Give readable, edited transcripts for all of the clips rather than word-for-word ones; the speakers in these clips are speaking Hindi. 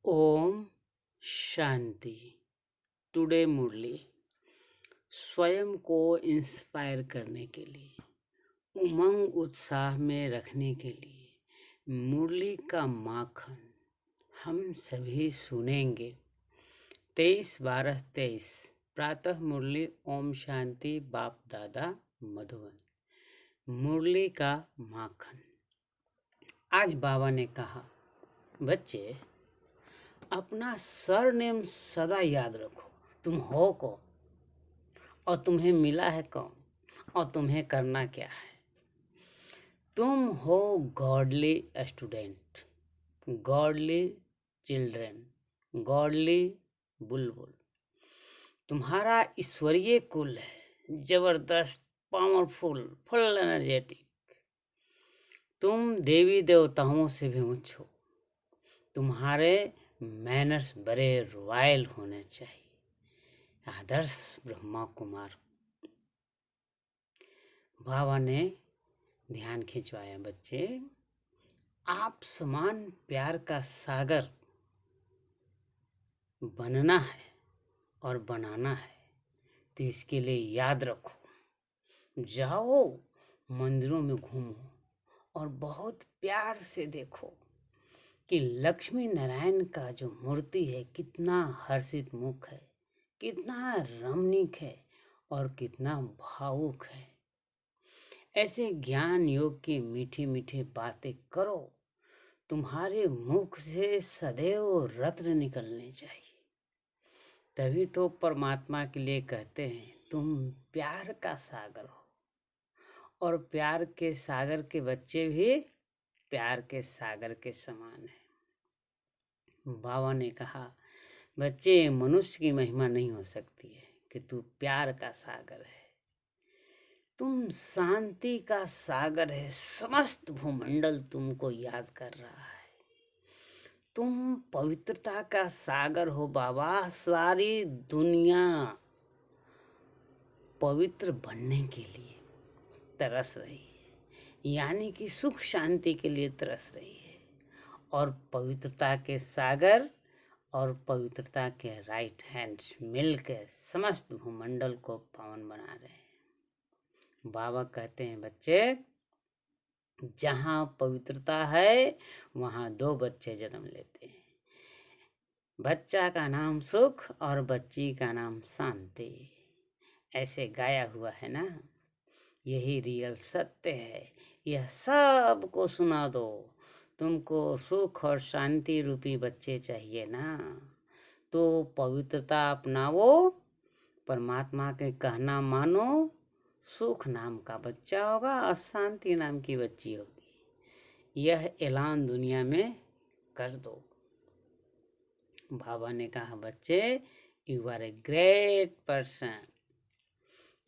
ओम शांति। टुडे मुरली स्वयं को इंस्पायर करने के लिए, उमंग उत्साह में रखने के लिए मुरली का माखन हम सभी सुनेंगे। 23/12/23 प्रातः मुरली ओम शांति बाप दादा मधुबन। मुरली का माखन। आज बाबा ने कहा, बच्चे अपना सरनेम सदा याद रखो। तुम हो कौन और तुम्हें मिला है कौन और तुम्हें करना क्या है। तुम हो godly student, godly children, godly बुलबुल। तुम्हारा ईश्वरीय कुल है, जबरदस्त, पावरफुल, फुल एनर्जेटिक। तुम देवी देवताओं से भी उच्च हो। तुम्हारे मैनर्स बड़े रॉयल होने चाहिए। आदर्श ब्रह्मा कुमार। बाबा ने ध्यान खिंचवाया, बच्चे आप समान प्यार का सागर बनना है और बनाना है, तो इसके लिए याद रखो, जाओ मंदिरों में घूमो और बहुत प्यार से देखो कि लक्ष्मी नारायण का जो मूर्ति है कितना हर्षित मुख है, कितना रमणीक है और कितना भावुक है। ऐसे ज्ञान योग की मीठी मीठी बातें करो। तुम्हारे मुख से सदैव रत्न निकलने चाहिए। तभी तो परमात्मा के लिए कहते हैं तुम प्यार का सागर हो, और प्यार के सागर के बच्चे भी प्यार के सागर के समान है। बाबा ने कहा, बच्चे मनुष्य की महिमा नहीं हो सकती है कि तू प्यार का सागर है। तुम शांति का सागर है। समस्त भूमंडल तुमको याद कर रहा है। तुम पवित्रता का सागर हो बाबा। सारी दुनिया पवित्र बनने के लिए तरस रही है, यानी कि सुख शांति के लिए तरस रही है। और पवित्रता के सागर और पवित्रता के राइट हैंड्स मिलकर समस्त भूमंडल को पावन बना रहे हैं। बाबा कहते हैं, बच्चे जहाँ पवित्रता है वहाँ दो बच्चे जन्म लेते हैं। बच्चा का नाम सुख और बच्ची का नाम शांति। ऐसे गाया हुआ है ना। यही रियल सत्य है। यह सबको सुना दो। तुमको सुख और शांति रूपी बच्चे चाहिए ना, तो पवित्रता अपनाओ, परमात्मा के कहना मानो। सुख नाम का बच्चा होगा और शांति नाम की बच्ची होगी। यह ऐलान दुनिया में कर दो। बाबा ने कहा, बच्चे you are a great person.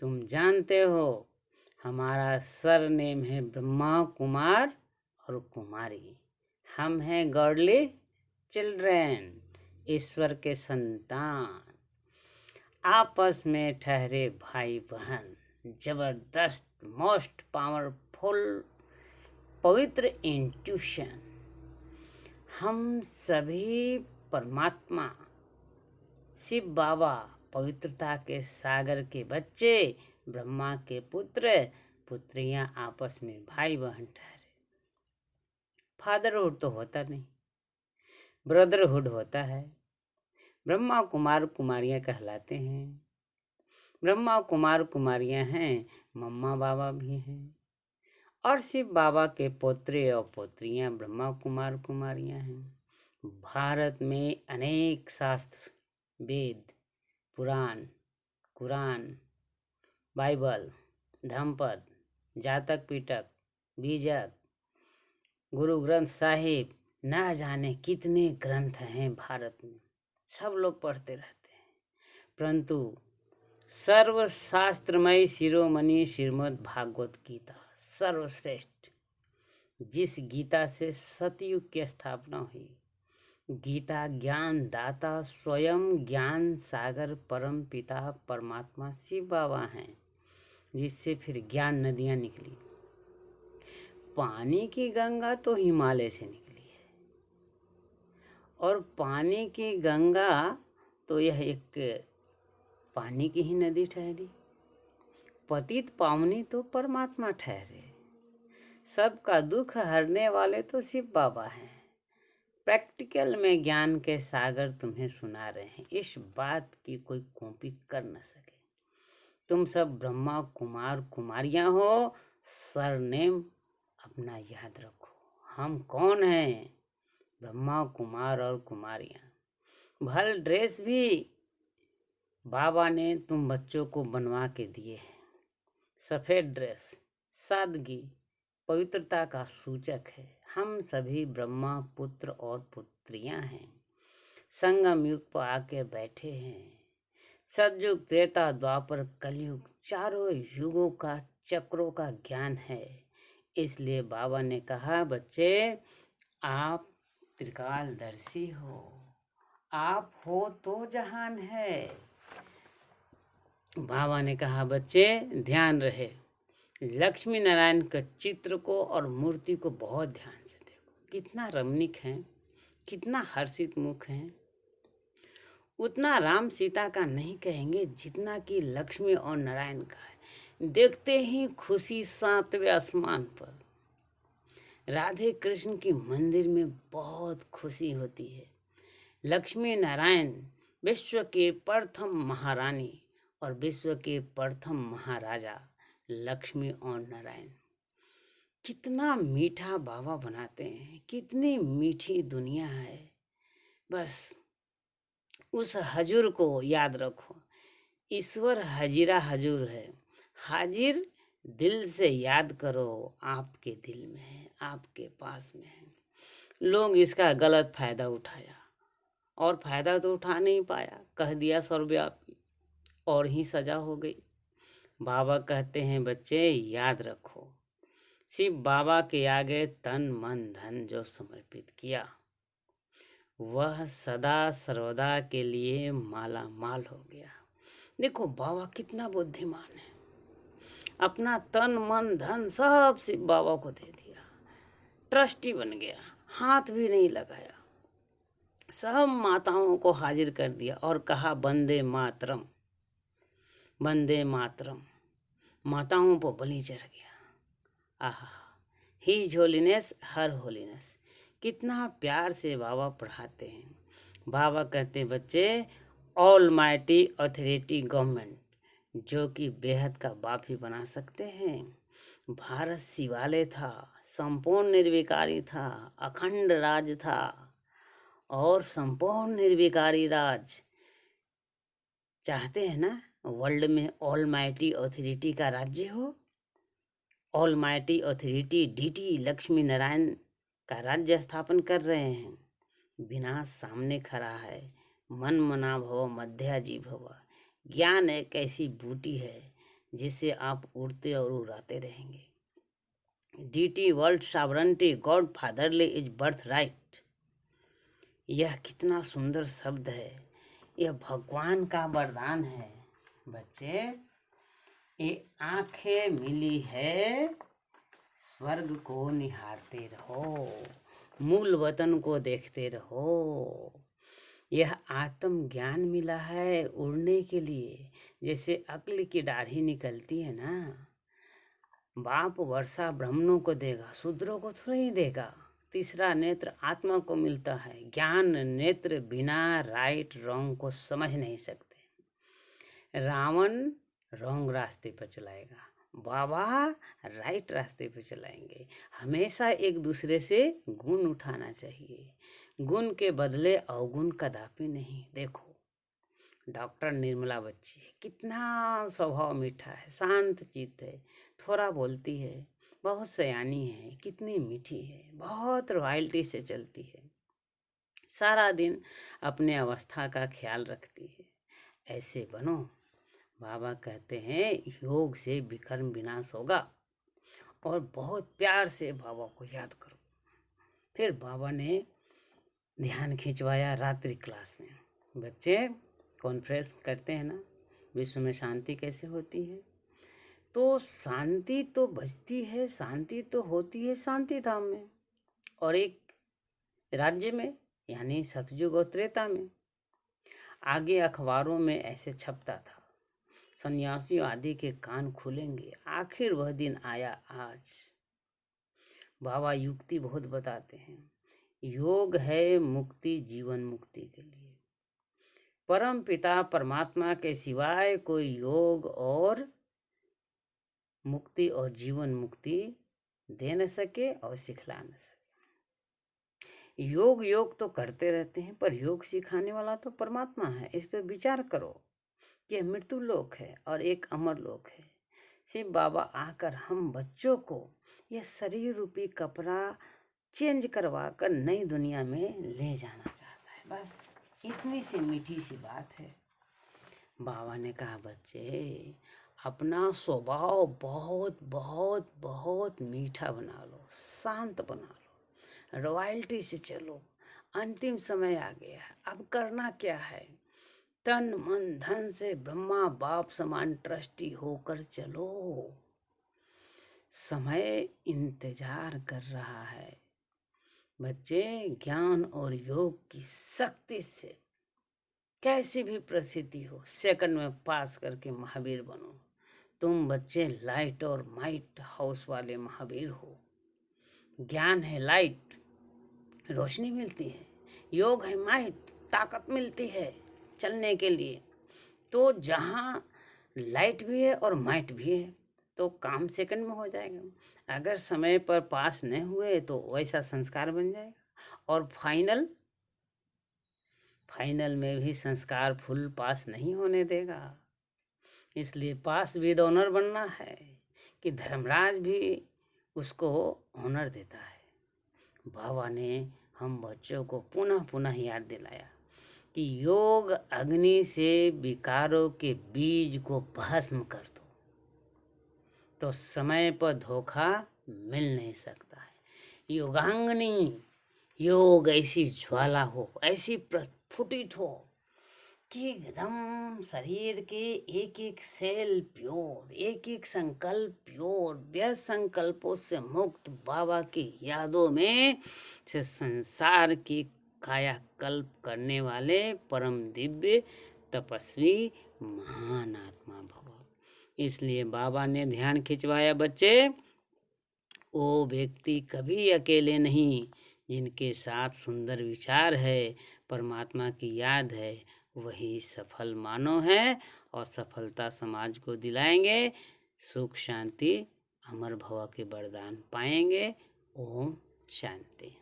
तुम जानते हो हमारा सरनेम है ब्रह्मा कुमार और कुमारी। हम हैं गॉडली चिल्ड्रन, ईश्वर के संतान, आपस में ठहरे भाई बहन, जबरदस्त, मोस्ट पावरफुल, पवित्र इंट्यूशन। हम सभी परमात्मा शिव बाबा पवित्रता के सागर के बच्चे, ब्रह्मा के पुत्र पुत्रियां, आपस में भाई बहन ठहरे। फादरहुड तो होता नहीं, ब्रदरहुड होता है। ब्रह्मा कुमार कुमारियां कहलाते हैं। ब्रह्मा कुमार कुमारियां हैं, मम्मा बाबा भी हैं। और शिव बाबा के पोत्रे और पोत्रियां ब्रह्मा कुमार कुमारियां हैं। भारत में अनेक शास्त्र, वेद, पुराण, कुरान, बाइबल, धम्मपद, जातक पीटक, बीजक, गुरु ग्रंथ साहिब, न जाने कितने ग्रंथ हैं भारत में। सब लोग पढ़ते रहते हैं, परंतु सर्वशास्त्रमय शिरोमणि श्रीमद् भागवत गीता सर्वश्रेष्ठ, जिस गीता से सतयुग की स्थापना हुई। गीता ज्ञान दाता स्वयं ज्ञान सागर परम पिता परमात्मा शिव बाबा हैं, जिससे फिर ज्ञान नदियां निकली। पानी की गंगा तो हिमालय से निकली है, और पानी की गंगा तो यह एक पानी की ही नदी ठहरी। पतित पावनी तो परमात्मा ठहरे। सबका दुख हरने वाले तो शिव बाबा हैं। प्रैक्टिकल में ज्ञान के सागर तुम्हें सुना रहे हैं, इस बात की कोई कॉपी कर न सके। तुम सब ब्रह्मा कुमार कुमारियां हो, सरनेम अपना याद रखो। हम कौन हैं? ब्रह्मा कुमार और कुमारियां। भल ड्रेस भी बाबा ने तुम बच्चों को बनवा के दिए हैं। सफ़ेद ड्रेस सादगी पवित्रता का सूचक है। हम सभी ब्रह्मा पुत्र और पुत्रियां हैं। संगम युग पर आके बैठे हैं। सतयुग त्रेता द्वापर कलयुग चारों युगों का चक्रों का ज्ञान है। इसलिए बाबा ने कहा, बच्चे आप त्रिकालदर्शी हो, आप हो तो जहान है। बाबा ने कहा, बच्चे ध्यान रहे, लक्ष्मी नारायण के चित्र को और मूर्ति को बहुत ध्यान से देखो। कितना रमणीक है, कितना हर्षित मुख है। उतना राम सीता का नहीं कहेंगे जितना कि लक्ष्मी और नारायण का है। देखते ही खुशी सातवें आसमान पर। राधे कृष्ण की मंदिर में बहुत खुशी होती है। लक्ष्मी नारायण विश्व के प्रथम महारानी और विश्व के प्रथम महाराजा लक्ष्मी और नारायण। कितना मीठा बाबा बनाते हैं, कितनी मीठी दुनिया है। बस उस हजूर को याद रखो। ईश्वर हजीरा हजूर है। हाजिर दिल से याद करो, आपके दिल में है, आपके पास में है। लोग इसका गलत फायदा उठाया और फायदा तो उठा नहीं पाया, कह दिया सर्वव्यापी और ही सजा हो गई। बाबा कहते हैं, बच्चे याद रखो, शिव बाबा के आगे तन मन धन जो समर्पित किया वह सदा सर्वदा के लिए माला माल हो गया। देखो बाबा कितना बुद्धिमान है। अपना तन मन धन सब शिव बाबा को दे दिया, ट्रस्टी बन गया, हाथ भी नहीं लगाया, सब माताओं को हाजिर कर दिया और कहा वंदे मातरम, वंदे मातरम। माताओं पर बलि चढ़ गया। आहा, हिज होलीनेस हर होलीनेस। कितना प्यार से बाबा पढ़ाते हैं। बाबा कहते हैं, बच्चे ऑल माइटी अथॉरिटी गवर्नमेंट जो कि बेहद का बाप ही बना सकते हैं। भारत शिवालय था, संपूर्ण निर्विकारी था, अखंड राज था और संपूर्ण निर्विकारी राज चाहते हैं ना वर्ल्ड में ऑल माइटी अथॉरिटी का राज्य हो। Almighty authority deity Lakshmi Narayan का राज्य स्थापन कर रहे हैं। विनाश सामने खड़ा है। मन मना भव मध्याजी भव। ज्ञान एक ऐसी बूटी है जिससे आप उड़ते और उड़ाते रहेंगे। Deity world sovereignty God fatherly is birthright. यह कितना सुंदर शब्द है। यह भगवान का वरदान है। बच्चे ये आंखें मिली है, स्वर्ग को निहारते रहो, मूल वतन को देखते रहो। यह आत्म ज्ञान मिला है उड़ने के लिए। जैसे अक्ल की दाढ़ी निकलती है ना, बाप वर्षा ब्राह्मणों को देगा, शूद्रों को थोड़ा ही देगा। तीसरा नेत्र आत्मा को मिलता है। ज्ञान नेत्र बिना राइट रॉन्ग को समझ नहीं सकते। रावण रॉन्ग रास्ते पर चलाएगा, बाबा राइट रास्ते पे चलाएंगे। हमेशा एक दूसरे से गुण उठाना चाहिए। गुण के बदले अवगुण कदापि नहीं। देखो डॉक्टर निर्मला बच्ची है, कितना स्वभाव मीठा है, शांत चित्त है, थोड़ा बोलती है, बहुत सयानी है, कितनी मीठी है, बहुत रॉयल्टी से चलती है, सारा दिन अपने अवस्था का ख्याल रखती है। ऐसे बनो। बाबा कहते हैं योग से विकर्म विनाश होगा। और बहुत प्यार से बाबा को याद करो। फिर बाबा ने ध्यान खिंचवाया रात्रि क्लास में। बच्चे कॉन्फ्रेंस करते हैं ना, विश्व में शांति कैसे होती है। तो शांति तो बचती है, शांति तो होती है शांति धाम में और एक राज्य में यानी सतयुग और त्रेता में। आगे अखबारों में ऐसे छपता था, सन्यासियों आदि के कान खुलेंगे, आखिर वह दिन आया आज। बाबा युक्ति बहुत बताते हैं। योग है मुक्ति, जीवन मुक्ति के लिए। परम पिता परमात्मा के सिवाय कोई योग और मुक्ति और जीवन मुक्ति दे न सके और सिखला न सके। योग तो करते रहते हैं, पर योग सिखाने वाला तो परमात्मा है। इस पर विचार करो कि मृत्यु लोक है और एक अमर लोक है। शिव बाबा आकर हम बच्चों को यह शरीर रूपी कपड़ा चेंज करवा कर नई दुनिया में ले जाना चाहता है। बस इतनी सी मीठी सी बात है। बाबा ने कहा, बच्चे अपना स्वभाव बहुत बहुत बहुत मीठा बना लो, शांत बना लो, रॉयल्टी से चलो। अंतिम समय आ गया है, अब करना क्या है? तन मन धन से ब्रह्मा बाप समान ट्रस्टी होकर चलो। समय इंतजार कर रहा है। बच्चे, ज्ञान और योग की शक्ति से कैसी भी परिस्थिति हो, सेकंड में पास करके महावीर बनो। तुम बच्चे लाइट और माइट हाउस वाले महावीर हो। ज्ञान है लाइट, रोशनी मिलती है। योग है माइट, ताकत मिलती है चलने के लिए। तो जहाँ लाइट भी है और माइट भी है तो काम सेकंड में हो जाएगा। अगर समय पर पास नहीं हुए तो वैसा संस्कार बन जाएगा। और फाइनल में भी संस्कार फुल पास नहीं होने देगा। इसलिए पास विद ऑनर बनना है कि धर्मराज भी उसको ऑनर देता है। बाबा ने हम बच्चों को पुनः पुनः याद दिलाया कि योग अग्नि से विकारों के बीज को भस्म कर दो तो समय पर धोखा मिल नहीं सकता है। योगांगनी, योग ऐसी ज्वाला हो, ऐसी प्रस्फुटित हो कि एकदम शरीर के एक एक सेल प्योर, एक एक संकल्प प्योर, व्यर्थ संकल्पों से मुक्त, बाबा की यादों में से संसार की कायाकल्प करने वाले परम दिव्य तपस्वी महान आत्मा भव। इसलिए बाबा ने ध्यान खिंचवाया, बच्चे वो व्यक्ति कभी अकेले नहीं जिनके साथ सुंदर विचार है, परमात्मा की याद है, वही सफल मानो है और सफलता समाज को दिलाएंगे। सुख शांति अमर भव के वरदान पाएंगे। ओम शांति।